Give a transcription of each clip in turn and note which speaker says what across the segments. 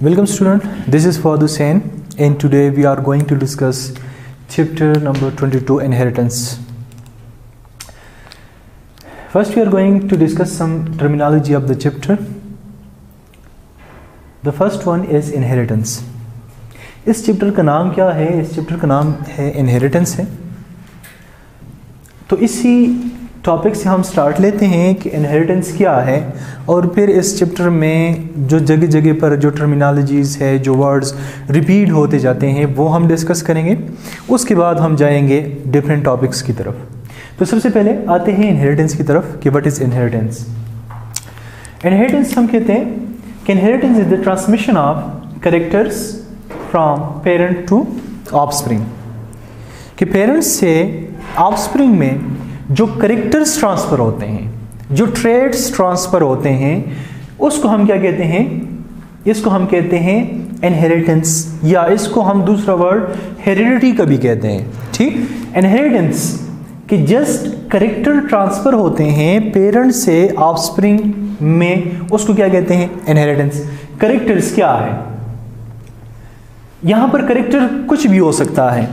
Speaker 1: Welcome student, this is Fawad Hussain and today we are going to discuss chapter number 22 inheritance. First we are going to discuss some terminology of the chapter. The first one is inheritance. इस chapter का नाम क्या है? इस chapter का नाम है inheritance है। तो इसी टॉपिक से हम स्टार्ट लेते हैं कि इनहेरिटेंस क्या है और फिर इस चैप्टर में जो जगह जगह पर जो टर्मिनोलॉजीज़ है, जो वर्ड्स रिपीट होते जाते हैं वो हम डिस्कस करेंगे। उसके बाद हम जाएंगे डिफरेंट टॉपिक्स की तरफ। तो सबसे पहले आते हैं इनहेरिटेंस की तरफ कि व्हाट इज़ इनहेरिटेंस। इनहेरिटेंस हम कहते हैं कि inheritance is the transmission of characters from parent to offspring. कि पेरेंट्स से ऑफस्प्रिंग में जो कैरेक्टर्स ट्रांसफ़र होते हैं, जो ट्रेड्स ट्रांसफ़र होते हैं, उसको हम क्या कहते हैं? इसको हम कहते हैं इनहेरिटेंस, या इसको हम दूसरा वर्ड हेरिडिटी का भी कहते हैं। ठीक, इनहेरिटेंस कि जस्ट कैरेक्टर ट्रांसफ़र होते हैं पेरेंट से ऑफस्प्रिंग में, उसको क्या कहते हैं? इनहेरिटेंस। कैरेक्टर्स क्या है? यहां पर कैरेक्टर कुछ भी हो सकता है।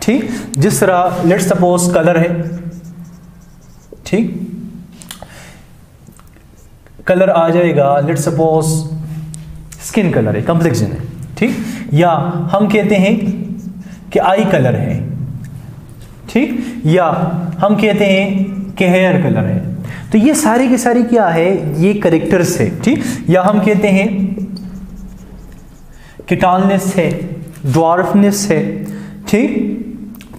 Speaker 1: ठीक, जिस तरह लेट्स सपोज कलर है। ठीक, कलर आ जाएगा, लेट्स सपोज स्किन कलर है, कॉम्प्लेक्शन है। ठीक, या हम कहते हैं कि आई कलर है। ठीक, या हम कहते हैं कि हेयर कलर है। तो ये सारी की सारी क्या है? ये कैरेक्टर्स है। ठीक, या हम कहते हैं कि टॉलनेस है, ड्वार्फनेस है। ठीक,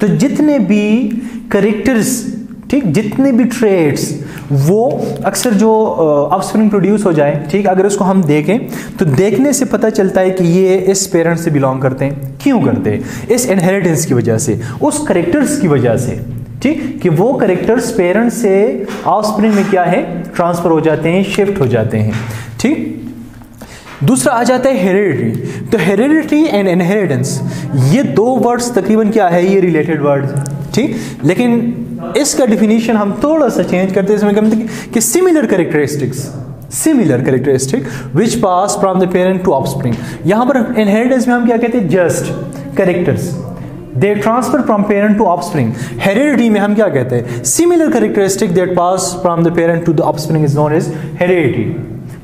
Speaker 1: तो जितने भी कैरेक्टर्स, ठीक, जितने भी ट्रेड्स, वो अक्सर जो ऑफस्प्रिंग प्रोड्यूस हो जाए, ठीक, अगर उसको हम देखें तो देखने से पता चलता है कि ये इस पेरेंट से बिलोंग करते हैं। क्यों करते हैं? इस इनहेरिटेंस की वजह से, उस कैरेक्टर्स की वजह से। ठीक, कि वो कैरेक्टर्स पेरेंट से ऑफस्प्रिंग में क्या है? ट्रांसफर हो जाते हैं, शिफ्ट हो जाते हैं। ठीक, दूसरा आ जाता है हेरिडिटी। तो हेरिडिटी एंड इनहेरिटेंस, ये दो वर्ड्स तकरीबन क्या है? ये रिलेटेड वर्ड्स। ठीक, लेकिन इसका डिफिनीशन हम थोड़ा सा चेंज करते हैं। इसमें कहते हैं कि similar characteristic which pass from the parent to offspring. यहां पर इनहेरिटेंस में हम क्या कहते हैं? Just characters, they transfer from parent to offspring. Heredity में हम क्या कहते हैं? Similar characteristic that pass from the parent to the offspring is known as heredity.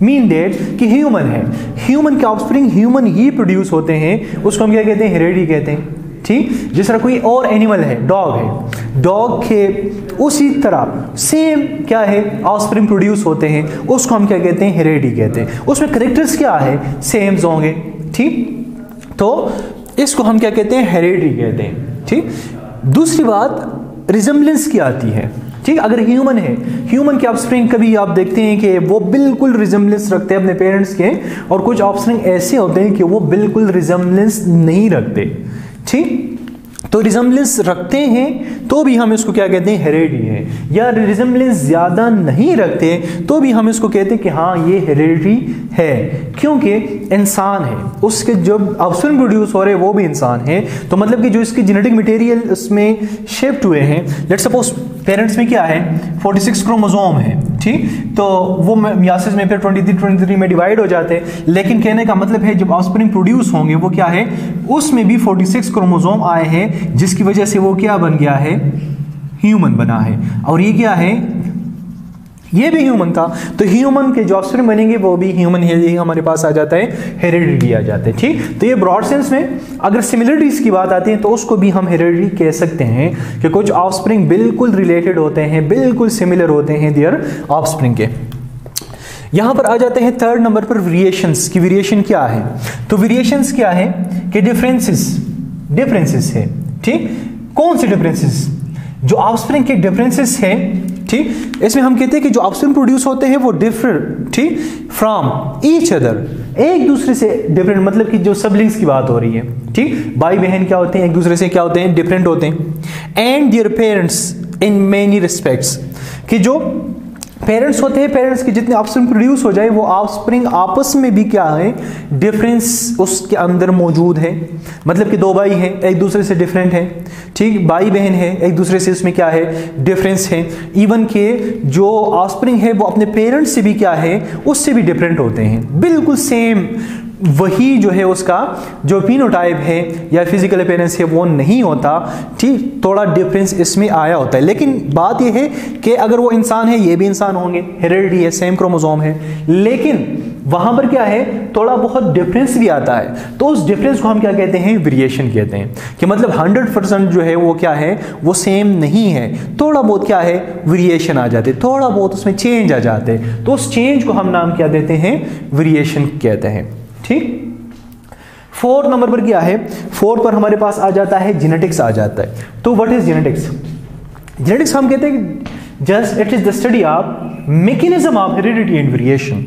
Speaker 1: Mean that कि ह्यूमन है, ह्यूमन के ऑफस्प्रिंग ह्यूमन ही प्रोड्यूस होते हैं, उसको हम क्या कहते हैं? हेरिडिटी कहते हैं। ठीक, जिस तरह कोई और एनिमल है, डॉग है, डॉग के उसी तरह सेम क्या है? ऑफस्प्रिंग प्रोड्यूस होते हैं, उसको हम क्या कहते हैं? हेरिडिटी कहते हैं। उसमें कैरेक्टर्स क्या है? सेम्स होंगे। ठीक, तो इसको हम क्या कहते हैं? हेरिडिटी कहते हैं। ठीक, दूसरी बात रिजेम्बलेंस की आती है। ठीक, अगर ह्यूमन है, ह्यूमन के ऑफस्प्रिंग कभी आप देखते हैं कि वो बिल्कुल रिजेम्बलेंस रखते हैं अपने पेरेंट्स के, और कुछ ऑफस्प्रिंग ऐसे होते हैं कि वो बिल्कुल रिजेम्बलेंस नहीं रखते। ठीक, तो रिजेम्बलेंस रखते हैं तो भी हम इसको क्या कहते हैं? हेरिडिटी है। या रिजेम्बलेंस ज्यादा नहीं रखते तो भी हम इसको कहते हैं कि हाँ ये हेरिडिटी है, क्योंकि इंसान है, उसके जो ऑफस्प्रिंग प्रोड्यूस हो रहे हैं वो भी इंसान है। तो मतलब कि जो इसके जेनेटिक मटेरियल उसमें शिफ्ट हुए हैं, लेट्स सपोज पेरेंट्स में क्या है? 46 क्रोमोसोम है। ठीक, तो वो मियासिस में फिर 23 में डिवाइड हो जाते हैं। लेकिन कहने का मतलब है जब ऑफस्प्रिंग प्रोड्यूस होंगे वो क्या है? उसमें भी 46 क्रोमोसोम आए हैं, जिसकी वजह से वो क्या बन गया है? ह्यूमन बना है। और ये क्या है? ये भी ह्यूमन था। तो ह्यूमन के जो ऑफस्प्रिंग बनेंगे वो भी ह्यूमन ही हमारे पास आ जाता है, हेरिडिटी आ जाता है। ठीक, तो ये ब्रॉड सेंस में अगर सिमिलरिटीज की बात आती है तो उसको भी हम हेरिडिटी कह सकते हैं कि कुछ ऑफस्प्रिंग बिल्कुल रिलेटेड होते हैं, बिल्कुल सिमिलर होते हैं देयर ऑफस्प्रिंग के। यहां पर आ जाते हैं थर्ड नंबर पर वेरिएशंस की। वेरिएशन क्या है? तो वेरिएशंस क्या है? कि डिफरेंसेस है। ठीक, कौन से डिफरेंसेस? जो ऑफस्प्रिंग के डिफरेंसेस है। ठीक, इसमें हम कहते हैं कि जो ऑफस्प्रिंग प्रोड्यूस होते हैं वो डिफर, ठीक, फ्रॉम ईच अदर, एक दूसरे से डिफरेंट, मतलब कि जो सबलिंग्स की बात हो रही है। ठीक, भाई बहन क्या होते हैं? एक दूसरे से क्या होते हैं? डिफरेंट होते हैं। And there parents in many respects, कि जो पेरेंट्स होते हैं, पेरेंट्स के जितने ऑफस्प्रिंग प्रोड्यूस हो जाए वो ऑफस्प्रिंग आपस में भी क्या है? डिफरेंस उसके अंदर मौजूद है। मतलब कि दो भाई हैं, एक दूसरे से डिफरेंट है। ठीक, भाई बहन है, एक दूसरे से इसमें क्या है? डिफरेंस है। इवन के जो ऑफस्प्रिंग है वो अपने पेरेंट्स से भी क्या है? उससे भी डिफरेंट होते हैं, बिल्कुल सेम वही जो है उसका जो फिनोटाइप है या फिजिकल अपीयरेंस है वो नहीं होता, ठीक, थोड़ा डिफरेंस इसमें आया होता है। लेकिन बात यह है कि अगर वो इंसान है ये भी इंसान होंगे, हेरेडिटी है, सेम क्रोमोसोम है, लेकिन वहां पर क्या है थोड़ा बहुत डिफरेंस भी आता है। तो उस डिफरेंस को हम क्या कहते हैं, वेरिएशन कहते हैं, कि मतलब 100% जो है वो क्या है वो सेम नहीं है, थोड़ा बहुत क्या है वेरिएशन आ जाते, थोड़ा बहुत उसमें चेंज आ जाते, तो उस चेंज को हम नाम क्या देते हैं, वेरिएशन कहते हैं, ठीक। 4 नंबर पर क्या है, 4 पर हमारे पास आ जाता है जेनेटिक्स आ जाता है। तो व्हाट इज जेनेटिक्स? जेनेटिक्स हम कहते हैं just it is the study of mechanism of heredity and variation.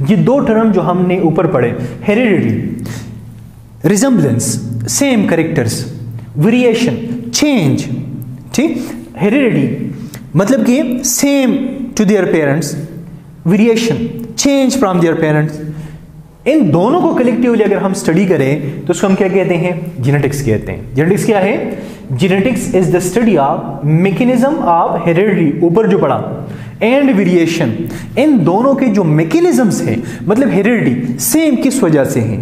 Speaker 1: ये 2 टर्म जो हमने ऊपर पढ़े, heredity, resemblance, same characters, variation, change, ठीक। हेरिडिटी मतलब कि same to their parents, variation change from their parents. इन दोनों को कलेक्टिवली अगर हम स्टडी करें तो उसको हम क्या कहते हैं, जेनेटिक्स कहते हैं। जेनेटिक्स क्या है? Genetics is the study of mechanism of heredity, ऊपर जो पढ़ा, एंड वेरिएशन। इन दोनों के जो मैकेनिज्म्स हैं, मतलब हेरिडिटी सेम किस वजह से है,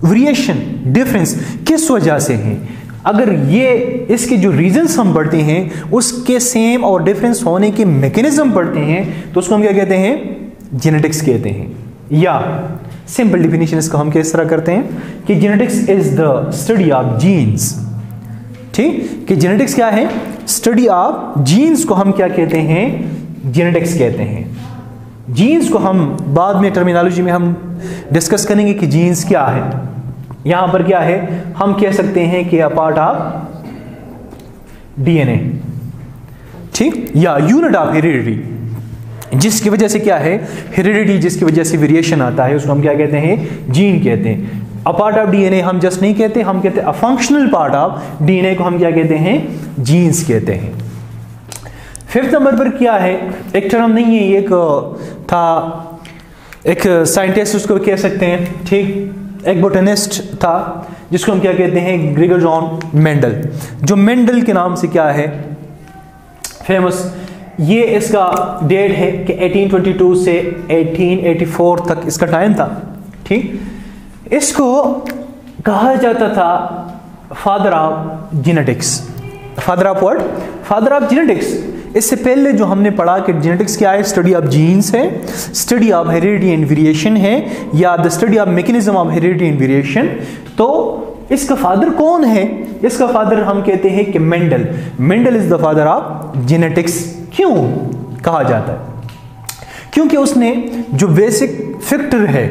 Speaker 1: वेरिएशन डिफरेंस किस वजह से है, अगर ये इसके जो रीजंस हम पढ़ते हैं उसके सेम और डिफरेंस होने के मैकेनिज्म पढ़ते हैं तो उसको हम क्या कहते हैं, जेनेटिक्स कहते हैं। या सिंपल डिफिनेशन इसको हम किस तरह करते हैं कि genetics is the study of genes, ठीक, कि जेनेटिक्स क्या है, स्टडी ऑफ जीन्स को हम क्या कहते हैं, जेनेटिक्स कहते हैं। जीन्स को हम बाद में टर्मिनोलॉजी में हम डिस्कस करेंगे कि जीन्स क्या है। यहां पर क्या है, हम कह सकते हैं कि अ पार्ट ऑफ डीएनए, ठीक, या यूनिट ऑफ हेरिडिटी, जिसकी वजह से क्या है, हेरिडिटी जिसकी वजह से वेरिएशन आता है उसको हम क्या कहते हैं, जीन कहते हैं। अ पार्ट ऑफ डीएनए हम जस्ट नहीं कहते, हम कहते हैं a functional part of DNA को हम क्या कहते हैं, जीन्स कहते हैं। 5th नंबर पर क्या है, एक टर्म नहीं है, एक था, एक साइंटिस्ट उसको कह सकते हैं, ठीक, एक बोटनिस्ट था जिसको हम क्या कहते हैं, ग्रेगर जॉन मेंडल, जो मेंडल के नाम से क्या है फेमस। ये इसका डेट है कि 1822 से 1884 तक इसका टाइम था, ठीक। इसको कहा जाता था father of genetics. Father of what? Father of genetics. इससे पहले जो हमने पढ़ा कि जेनेटिक्स क्या है, स्टडी ऑफ जीन्स है, study of heredity and variation है, या the study of mechanism of heredity and variation. तो इसका फादर कौन है? इसका फादर हम कहते हैं कि Mendel. Mendel is the father of genetics. क्यों कहा जाता है? क्योंकि उसने जो बेसिक फैक्टर है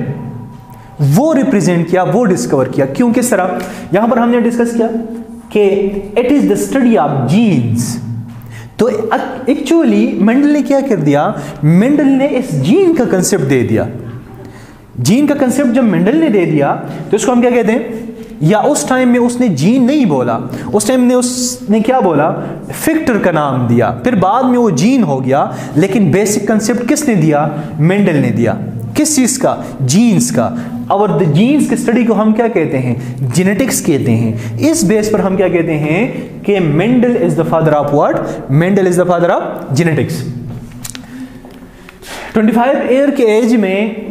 Speaker 1: वो रिप्रेजेंट किया, वो डिस्कवर किया। क्यों, किस तरह? यहां पर हमने डिस्कस किया कि it is the study of genes. तो एक्चुअली मेंडल ने क्या कर दिया, मेंडल ने इस जीन का कंसेप्ट दे दिया। जीन का कंसेप्ट जब मेंडल ने दे दिया तो इसको हम क्या कहते हैं, या उस टाइम में उसने जीन नहीं बोला, उस टाइम में उसने क्या बोला, फैक्टर का नाम दिया, फिर बाद में वो जीन हो गया, लेकिन बेसिक कंसेप्ट किसने दिया, मेंडल ने दिया। किस चीज का? जीन्स का। और द जीन्स की स्टडी को हम क्या कहते हैं, जेनेटिक्स कहते हैं। इस बेस पर हम क्या कहते हैं कि Mendel is the father of what, Mendel is the father of genetics. 25 year के एज में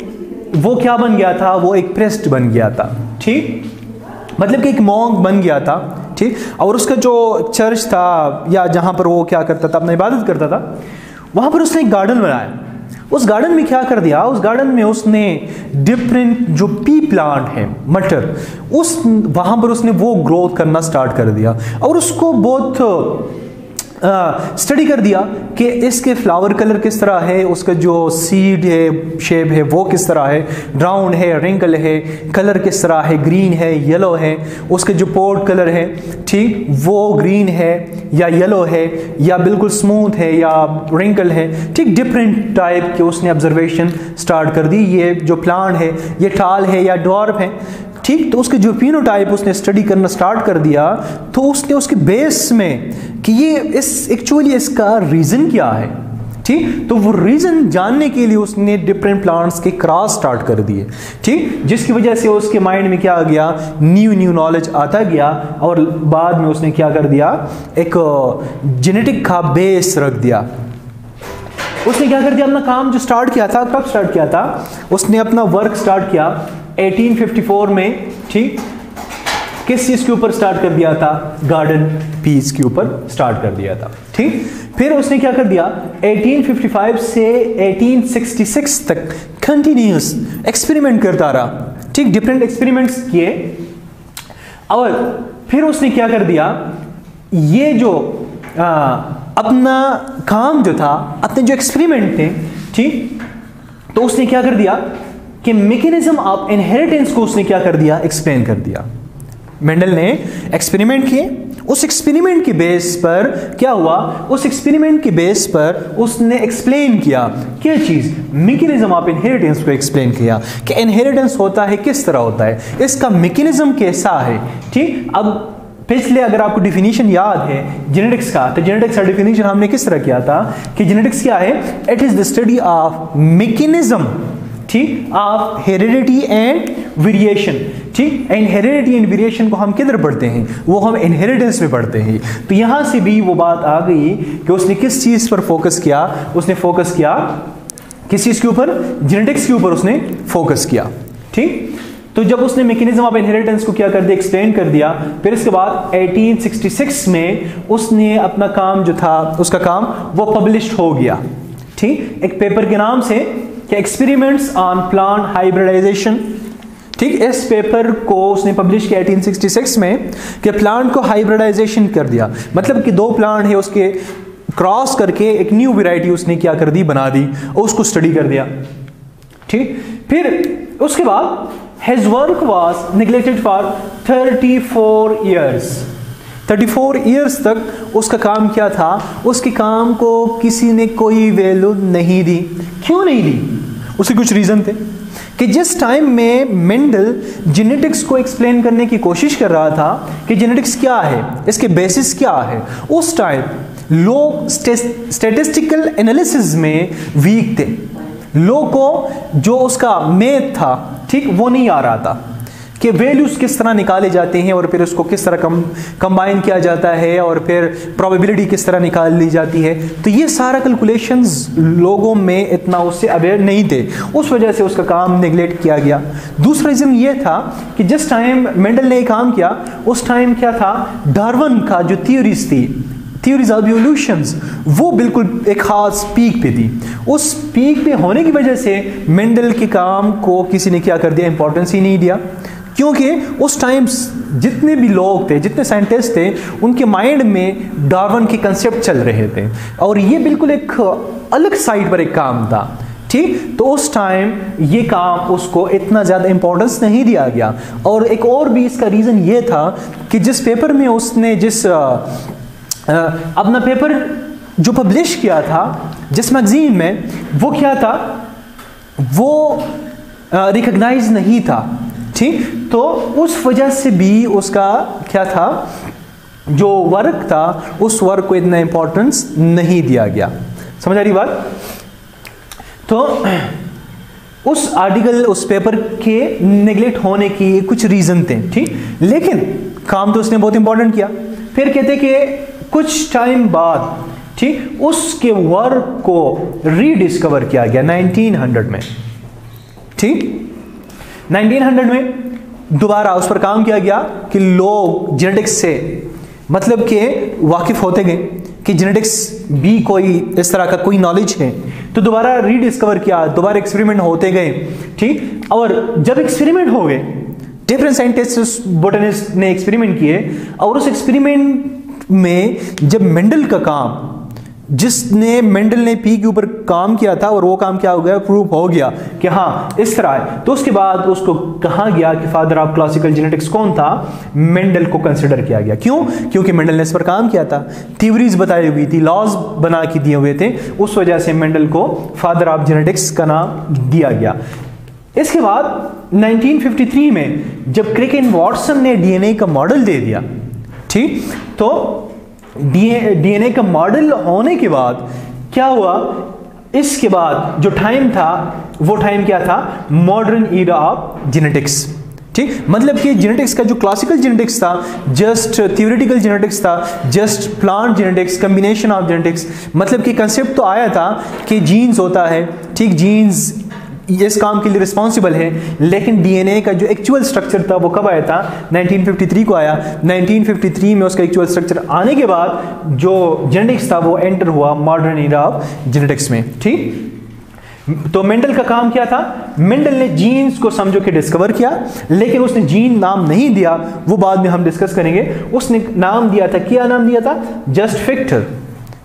Speaker 1: वो क्या बन गया था, वो एक प्रेस्ट बन गया था, ठीक, मतलब कि एक मॉन्क बन गया था, ठीक। और उसका जो चर्च था या जहां पर वो क्या करता था, अपनी इबादत करता था, वहां पर उसने एक गार्डन बनाया। उस गार्डन में क्या कर दिया, उस गार्डन में उसने डिफरेंट जो पी प्लांट है, मटर, उस वहां पर उसने वो ग्रोथ करना स्टार्ट कर दिया और उसको बहुत स्टडी कर दिया कि इसके फ्लावर कलर किस तरह है, उसका जो सीड है, शेप है, वो किस तरह है, राउंड है, रिंकल है, कलर किस तरह है, ग्रीन है, येलो है, उसके जो पोर्ट कलर है, ठीक, वो ग्रीन है या येलो है या बिल्कुल स्मूथ है या रिंकल है, ठीक, डिफरेंट टाइप के उसने ऑब्जर्वेशन स्टार्ट कर दी। ये जो प्लांट है ये टाल है या डॉर्फ है, ठीक। तो उसके जो फिनोटाइप उसने स्टडी करना स्टार्ट कर दिया, तो उसने उसके बेस में कि ये इस एक्चुअली इसका रीजन क्या है, ठीक, तो वो रीजन जानने के लिए उसने डिफरेंट प्लांट्स के क्रॉस स्टार्ट कर दिए, ठीक, जिसकी वजह से उसके माइंड में क्या आ गया, न्यू नॉलेज आता गया और बाद में उसने क्या कर दिया, एक जेनेटिक का बेस रख दिया। उसने क्या कर दिया, अपना काम जो स्टार्ट किया था, कब स्टार्ट किया था, उसने अपना वर्क स्टार्ट किया 1854 में, ठीक, किस चीज के ऊपर स्टार्ट कर दिया था? गार्डन पीस के ऊपर स्टार्ट कर दिया था, ठीक। फिर उसने क्या कर दिया, 1855 से 1866 तक कंटिन्यूस एक्सपेरिमेंट करता रहा, ठीक, डिफरेंट एक्सपेरिमेंट्स किए। और फिर उसने क्या कर दिया, ये जो अपना काम जो था, अपने जो एक्सपेरिमेंट थे, ठीक, तो उसने क्या कर दिया कि मैकेनिज्म ऑफ इनहेरिटेंस को उसने क्या कर दिया, एक्सप्लेन कर दिया। मेंडल ने एक्सपेरिमेंट किए, उस एक्सपेरिमेंट के बेस पर क्या हुआ, उस एक्सपेरिमेंट के बेस पर उसने एक्सप्लेन किया क्या चीज, मैकेनिज्म ऑफ इनहेरिटेंस को एक्सप्लेन किया कि इनहेरिटेंस होता है, किस तरह होता है, इसका मैकेनिज्म कैसा है, ठीक। अब पिछले अगर आपको डिफिनीशन याद है जेनेटिक्स का, तो जेनेटिक्स का डिफिनीशन हमने किस तरह किया था कि जेनेटिक्स क्या है, it is the study of mechanism, ठीक, ऑफ हेरिडिटी एंड वेरिएशन, ठीक। एंड हेरिडिटी एंड वेरिएशन को हम किधर पढ़ते हैं, वो हम इनहेरिटेंस में पढ़ते हैं। तो यहां से भी वो बात आ गई कि उसने किस चीज पर फोकस किया, उसने फोकस किया किस चीज के ऊपर, जेनेटिक्स के ऊपर उसने फोकस किया, ठीक। तो जब उसने मैकेनिज्म ऑफ इनहेरिटेंस को क्या कर दिया, एक्सप्लेन कर दिया, फिर इसके बाद 1866 में उसने अपना काम जो था, उसका काम वो पब्लिश हो गया, ठीक, एक पेपर के नाम से कि एक्सपेरिमेंट्स ऑन प्लांट हाइब्रिडाइजेशन, ठीक। इस पेपर को उसने पब्लिश किया 1866 में कि प्लांट को हाइब्रिडाइजेशन कर दिया, मतलब कि दो प्लांट है उसके क्रॉस करके एक न्यू वैरायटी उसने क्या कर दी, बना दी, और उसको स्टडी कर दिया, ठीक। फिर उसके बाद his work was neglected for 34 years, 34 years तक उसका काम क्या था, उसके काम को किसी ने कोई वैल्यू नहीं दी। क्यों नहीं दी? उसके कुछ रीजन थे कि जिस टाइम में मेंडल जेनेटिक्स को एक्सप्लेन करने की कोशिश कर रहा था कि जेनेटिक्स क्या है, इसके बेसिस क्या है, उस टाइम लोग स्टैटिस्टिकल एनालिसिस में वीक थे, लोग को जो उसका मैथ था, ठीक, वो नहीं आ रहा था कि वैल्यूज किस तरह निकाले जाते हैं और फिर उसको किस तरह कंबाइन किया जाता है और फिर प्रोबेबिलिटी किस तरह निकाल ली जाती है। तो ये सारा कैलकुलेशंस लोगों में इतना उससे अवेयर नहीं थे, उस वजह से उसका काम नेग्लेक्ट किया गया। दूसरा रीजन ये था कि जिस टाइम मेंडल ने काम किया उस टाइम क्या था, डार्विन का जो थियोरीज थी, थ्योरीज ऑफ इवोल्यूशंस, वो बिल्कुल एक खास पीक पे थी। उस पीक पे होने की वजह से मेंडल के काम को किसी ने क्या कर दिया, इंपॉर्टेंस ही नहीं दिया, क्योंकि उस टाइम जितने भी लोग थे, जितने साइंटिस्ट थे, उनके माइंड में डार्विन के कंसेप्ट चल रहे थे और ये बिल्कुल एक अलग साइड पर एक काम था, ठीक। तो उस टाइम ये काम उसको इतना ज़्यादा इंपॉर्टेंस नहीं दिया गया। और एक और भी इसका रीज़न ये था कि जिस पेपर में उसने अपना पेपर जो पब्लिश किया था जिस मैगजीन में, वो क्या था, वो रिकॉग्नाइज नहीं था, ठीक। तो उस वजह से भी उसका क्या था, जो वर्क था उस वर्क को इतना इंपॉर्टेंस नहीं दिया गया। समझ आ रही बात? तो उस आर्टिकल, उस पेपर के नेग्लेक्ट होने की कुछ रीजन थे, ठीक, लेकिन काम तो उसने बहुत इंपॉर्टेंट किया। फिर कहते कि कुछ टाइम बाद, ठीक, उसके वर्क को रीडिस्कवर किया गया 1900 में, ठीक। 1900 में दोबारा उस पर काम किया गया कि लोग जेनेटिक्स से मतलब के वाकिफ होते गए कि जेनेटिक्स भी कोई इस तरह का कोई नॉलेज है, तो दोबारा रीडिस्कवर किया, दोबारा एक्सपेरिमेंट होते गए, ठीक। और जब एक्सपेरिमेंट हो गए, डिफरेंट साइंटिस्ट, बोटनिस्ट ने एक्सपेरिमेंट किए, और उस एक्सपेरिमेंट में जब मेंडल का काम, जिसने मेंडल ने पी के ऊपर काम किया था और वो काम क्या हो गया, प्रूफ हो गया कि हाँ इस तरह है, तो उसके बाद उसको कहा गया कि फादर ऑफ क्लासिकल जेनेटिक्स कौन था, मेंडल को कंसिडर किया गया। क्यों? क्योंकि मेंडल ने इस पर काम किया था, थ्योरीज बताई हुई थी, लॉज बना के दिए हुए थे, उस वजह से मेंडल को फादर ऑफ जेनेटिक्स का नाम दिया गया। इसके बाद 1953 में जब क्रिक एंड वॉटसन ने डीएनए का मॉडल दे दिया, ठीक, तो डीएनए का मॉडल होने के बाद क्या हुआ, इसके बाद जो टाइम था वो टाइम क्या था, मॉडर्न ईरा ऑफ जेनेटिक्स, ठीक। मतलब कि जेनेटिक्स का जो क्लासिकल जेनेटिक्स था, जस्ट थियोरेटिकल जेनेटिक्स था, just plant genetics, combination of genetics, मतलब कि कंसेप्ट तो आया था कि जीन्स होता है, ठीक, जीन्स इस काम के लिए रिस्पॉन्सिबल है, लेकिन डीएनए का जो एक्चुअल स्ट्रक्चर था वो कब आया था? 1953 को आया। 1953 में उसका एक्चुअल स्ट्रक्चर आने के बाद जो जेनेटिक्स था वो एंटर हुआ मॉडर्न एरा ऑफ जेनेटिक्स में। ठीक, तो मेंडल का काम क्या था? मेंडल ने जीन्स को समझो कि डिस्कवर किया, लेकिन उसने जीन नाम नहीं दिया, वो बाद में हम डिस्कस करेंगे। उसने नाम दिया था, क्या नाम दिया था? जस्ट फिक्टर।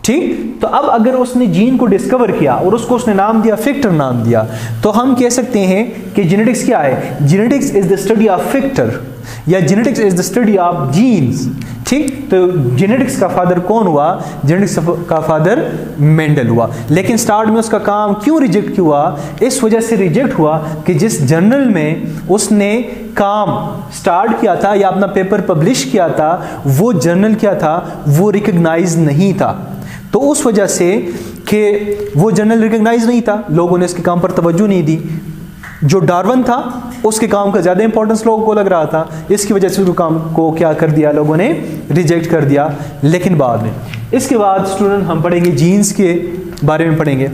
Speaker 1: ठीक, तो अब अगर उसने जीन को डिस्कवर किया और उसको उसने नाम दिया, फिक्टर नाम दिया, तो हम कह सकते हैं कि जेनेटिक्स क्या है? Genetics is the study of factor, या genetics is the study of genes. ठीक, तो जेनेटिक्स का फादर कौन हुआ? जेनेटिक्स का फादर मेंडल हुआ। लेकिन स्टार्ट में उसका काम क्यों रिजेक्ट हुआ? इस वजह से रिजेक्ट हुआ कि जिस जर्नल में उसने काम स्टार्ट किया था या अपना पेपर पब्लिश किया था, वो जर्नल क्या था? वो रिकग्नाइज नहीं था। तो उस वजह से कि वो जर्नल रिकग्नाइज नहीं था, लोगों ने इसके काम पर तवज्जो नहीं दी। जो डार्विन था उसके काम का ज़्यादा इंपॉर्टेंस लोगों को लग रहा था, इसकी वजह से उसके काम को क्या कर दिया? लोगों ने रिजेक्ट कर दिया। लेकिन बाद में, इसके बाद स्टूडेंट हम पढ़ेंगे जीन्स के बारे में पढ़ेंगे।